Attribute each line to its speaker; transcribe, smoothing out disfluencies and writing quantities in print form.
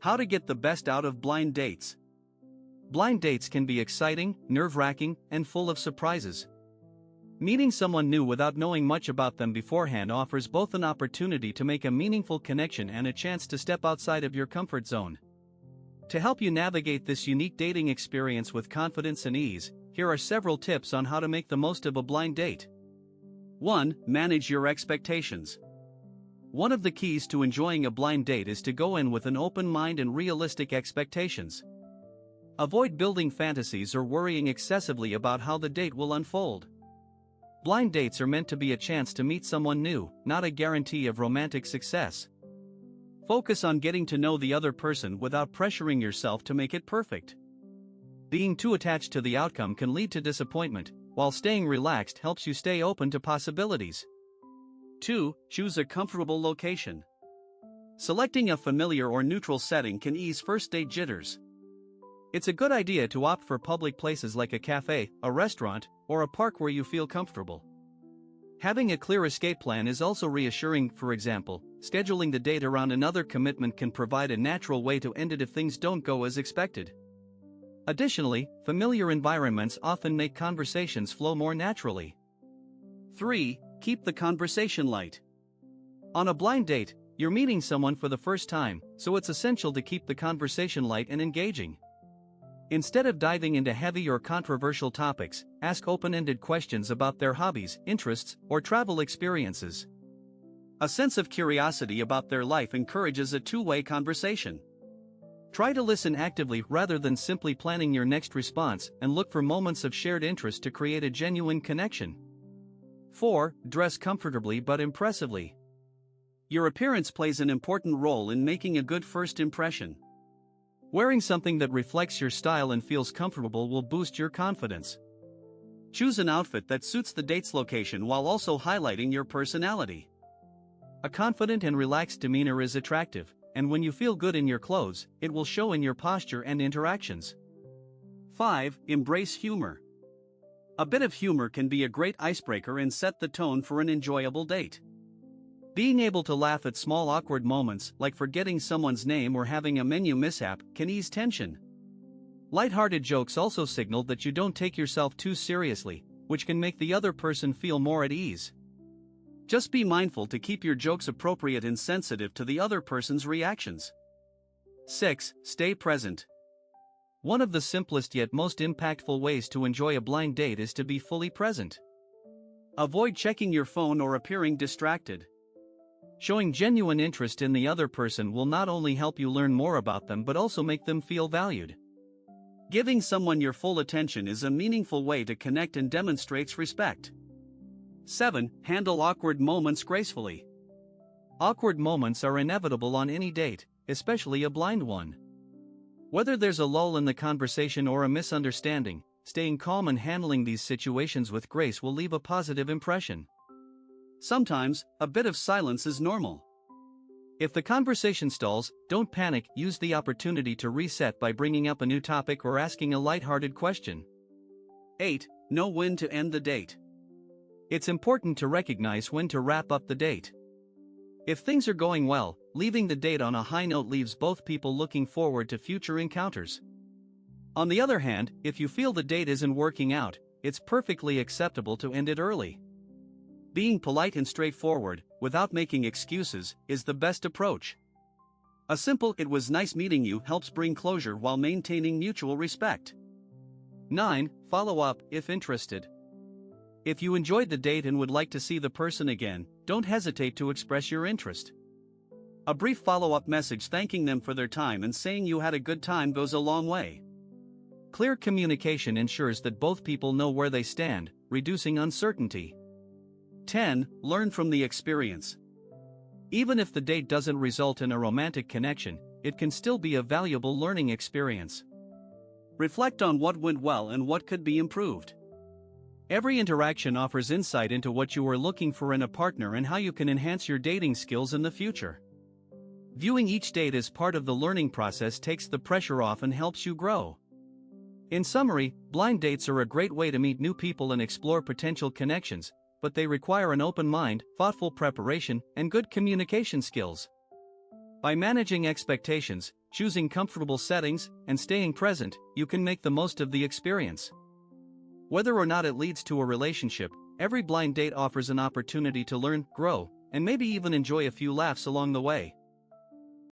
Speaker 1: How to get the best out of blind dates. Blind dates can be exciting, nerve-wracking, and full of surprises. Meeting someone new without knowing much about them beforehand offers both an opportunity to make a meaningful connection and a chance to step outside of your comfort zone. To help you navigate this unique dating experience with confidence and ease, here are several tips on how to make the most of a blind date. 1. Manage your expectations. One of the keys to enjoying a blind date is to go in with an open mind and realistic expectations. Avoid building fantasies or worrying excessively about how the date will unfold. Blind dates are meant to be a chance to meet someone new, not a guarantee of romantic success. Focus on getting to know the other person without pressuring yourself to make it perfect. Being too attached to the outcome can lead to disappointment, while staying relaxed helps you stay open to possibilities. 2. Choose a comfortable location. Selecting a familiar or neutral setting can ease first date jitters. It's a good idea to opt for public places like a cafe, a restaurant, or a park where you feel comfortable. Having a clear escape plan is also reassuring. For example, scheduling the date around another commitment can provide a natural way to end it if things don't go as expected. Additionally, familiar environments often make conversations flow more naturally. 3. Keep the conversation light. On a blind date, you're meeting someone for the first time, so it's essential to keep the conversation light and engaging. Instead of diving into heavy or controversial topics, ask open-ended questions about their hobbies, interests, or travel experiences. A sense of curiosity about their life encourages a two-way conversation. Try to listen actively rather than simply planning your next response, and look for moments of shared interest to create a genuine connection. 4. Dress comfortably but impressively. Your appearance plays an important role in making a good first impression. Wearing something that reflects your style and feels comfortable will boost your confidence. Choose an outfit that suits the date's location while also highlighting your personality. A confident and relaxed demeanor is attractive, and when you feel good in your clothes, it will show in your posture and interactions. 5. Embrace humor. A bit of humor can be a great icebreaker and set the tone for an enjoyable date. Being able to laugh at small awkward moments, like forgetting someone's name or having a menu mishap, can ease tension. Lighthearted jokes also signal that you don't take yourself too seriously, which can make the other person feel more at ease. Just be mindful to keep your jokes appropriate and sensitive to the other person's reactions. 6. Stay present. One of the simplest yet most impactful ways to enjoy a blind date is to be fully present. Avoid checking your phone or appearing distracted. Showing genuine interest in the other person will not only help you learn more about them but also make them feel valued. Giving someone your full attention is a meaningful way to connect and demonstrates respect. 7. Handle awkward moments gracefully. Awkward moments are inevitable on any date, especially a blind one. Whether there's a lull in the conversation or a misunderstanding, staying calm and handling these situations with grace will leave a positive impression. Sometimes, a bit of silence is normal. If the conversation stalls, don't panic, use the opportunity to reset by bringing up a new topic or asking a lighthearted question. 8. Know when to end the date. It's important to recognize when to wrap up the date. If things are going well, leaving the date on a high note leaves both people looking forward to future encounters. On the other hand, if you feel the date isn't working out, it's perfectly acceptable to end it early. Being polite and straightforward, without making excuses, is the best approach. A simple "it was nice meeting you" helps bring closure while maintaining mutual respect. 9. Follow up, if interested. If you enjoyed the date and would like to see the person again, don't hesitate to express your interest. A brief follow-up message thanking them for their time and saying you had a good time goes a long way. Clear communication ensures that both people know where they stand, reducing uncertainty. 10. Learn from the experience. Even if the date doesn't result in a romantic connection, it can still be a valuable learning experience. Reflect on what went well and what could be improved. Every interaction offers insight into what you are looking for in a partner and how you can enhance your dating skills in the future. Viewing each date as part of the learning process takes the pressure off and helps you grow. In summary, blind dates are a great way to meet new people and explore potential connections, but they require an open mind, thoughtful preparation, and good communication skills. By managing expectations, Choosing comfortable settings and staying present, you can make the most of the experience. Whether or not it leads to a relationship, every blind date offers an opportunity to learn, grow, and maybe even enjoy a few laughs along the way.